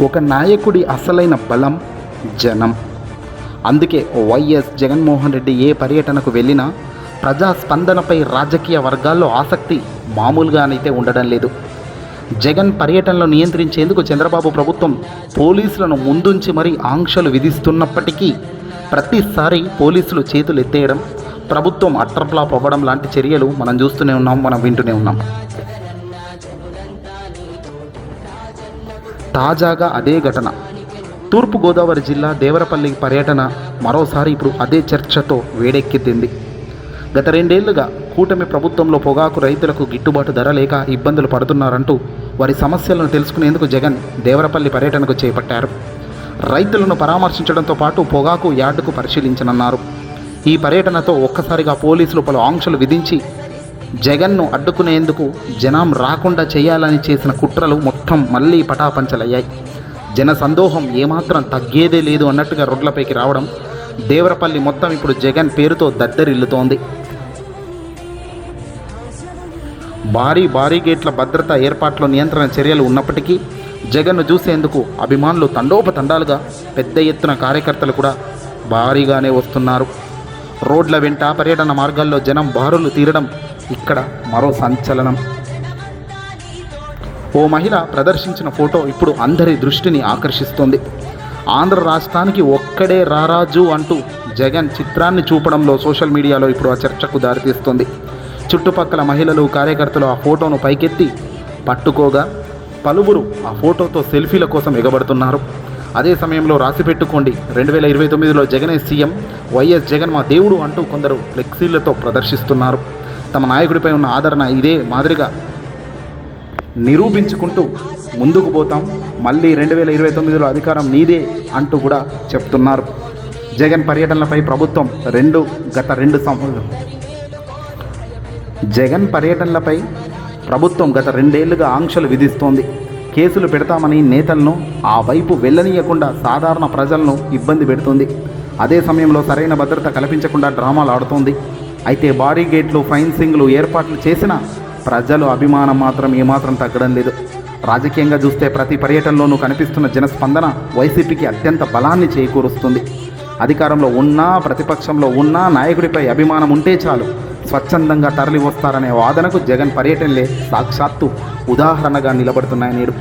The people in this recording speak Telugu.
ఒక నాయకుడి అసలైన బలం జనం. అందుకే వైఎస్ జగన్మోహన్ రెడ్డి ఏ పర్యటనకు వెళ్ళినా ప్రజా స్పందనపై రాజకీయ వర్గాల్లో ఆసక్తి మామూలుగానైతే ఉండడం లేదు. జగన్ పర్యటనలో నియంత్రించేందుకు చంద్రబాబు ప్రభుత్వం పోలీసులను ముందుంచి మరీ ఆంక్షలు విధిస్తున్నప్పటికీ ప్రతిసారి పోలీసులు చేతులు ఎత్తేయడం, ప్రభుత్వం అట్రప్లాప్ అవ్వడం లాంటి చర్యలు మనం చూస్తూనే ఉన్నాం, మనం వింటూనే ఉన్నాం. తాజాగా అదే ఘటన తూర్పుగోదావరి జిల్లా దేవరపల్లి పర్యటన మరోసారి ఇప్పుడు అదే చర్చతో వేడెక్కింది. గత 2 ఏళ్లుగా కూటమి ప్రభుత్వంలో పొగాకు రైతులకు గిట్టుబాటు ధర లేక ఇబ్బందులు పడుతున్నారంటూ వారి సమస్యలను తెలుసుకునేందుకు జగన్ దేవరపల్లి పర్యటనకు చేపట్టారు. రైతులను పరామర్శించడంతో పాటు పొగాకు యార్డుకు పరిశీలించనున్నారు. ఈ పర్యటనతో ఒక్కసారిగా పోలీసులు పలు ఆంక్షలు విధించి జగన్ను అడ్డుకునేందుకు జనం రాకుండా చేయాలని చేసిన కుట్రలు మొత్తం మళ్ళీ పటాపంచలయ్యాయి. జన సందోహం ఏమాత్రం తగ్గేదే లేదు అన్నట్టుగా రోడ్లపైకి రావడం దేవరపల్లి మొత్తం ఇప్పుడు జగన్ పేరుతో దద్దరిల్లుతోంది. భారీ గేట్ల భద్రతా ఏర్పాట్లో నియంత్రణ చర్యలు ఉన్నప్పటికీ జగన్ను చూసేందుకు అభిమానులు తండోపతండాలుగా పెద్ద ఎత్తున కార్యకర్తలు కూడా భారీగానే వస్తున్నారు. రోడ్ల వెంట పర్యటన మార్గాల్లో జనం బారులు తీరడం ఇక్కడ మరో సంచలనం. ఓ మహిళ ప్రదర్శించిన ఫోటో ఇప్పుడు అందరి దృష్టిని ఆకర్షిస్తోంది. ఆంధ్ర రాష్ట్రానికి ఒక్కడే రారాజు అంటూ జగన్ చిత్రాన్ని చూపడంలో సోషల్ మీడియాలో ఇప్పుడు ఆ చర్చకు దారితీస్తోంది. చుట్టుపక్కల మహిళలు, కార్యకర్తలు ఆ ఫోటోను పైకెత్తి పట్టుకోగా పలువురు ఆ ఫోటోతో సెల్ఫీల కోసం ఎగబడుతున్నారు. అదే సమయంలో రాసిపెట్టుకోండి 2029లో జగనే సీఎం, వైఎస్ జగన్ మా దేవుడు అంటూ కొందరు ఫ్లెక్సీలతో ప్రదర్శిస్తున్నారు. తమ నాయకుడిపై ఉన్న ఆదరణ ఇదే మాదిరిగా నిరూపించుకుంటూ ముందుకు పోతాం, మళ్ళీ 2029లో అధికారం నీదే అంటూ కూడా చెప్తున్నారు. జగన్ పర్యటనలపై ప్రభుత్వం గత 2 ఏళ్లుగా ఆంక్షలు విధిస్తోంది. కేసులు పెడతామని నేతలను ఆ వైపు వెళ్ళనీయకుండా సాధారణ ప్రజలను ఇబ్బంది పెడుతుంది. అదే సమయంలో సరైన భద్రత కల్పించకుండా డ్రామాలు ఆడుతోంది. అయితే భారీ గేట్లు, ఫెన్సింగ్లు ఏర్పాట్లు చేసినా ప్రజలు అభిమానం మాత్రం ఏమాత్రం తగ్గడం లేదు. రాజకీయంగా చూస్తే ప్రతి పర్యటనలోనూ కనిపిస్తున్న జనస్పందన వైసీపీకి అత్యంత బలాన్ని చేకూరుస్తుంది. అధికారంలో ఉన్నా, ప్రతిపక్షంలో ఉన్నా నాయకుడిపై అభిమానం ఉంటే చాలు స్వచ్ఛందంగా తరలి వస్తారనే వాదనకు జగన్ పర్యటనలే సాక్షాత్తు ఉదాహరణగా నిలబడుతున్నాయి నేడు.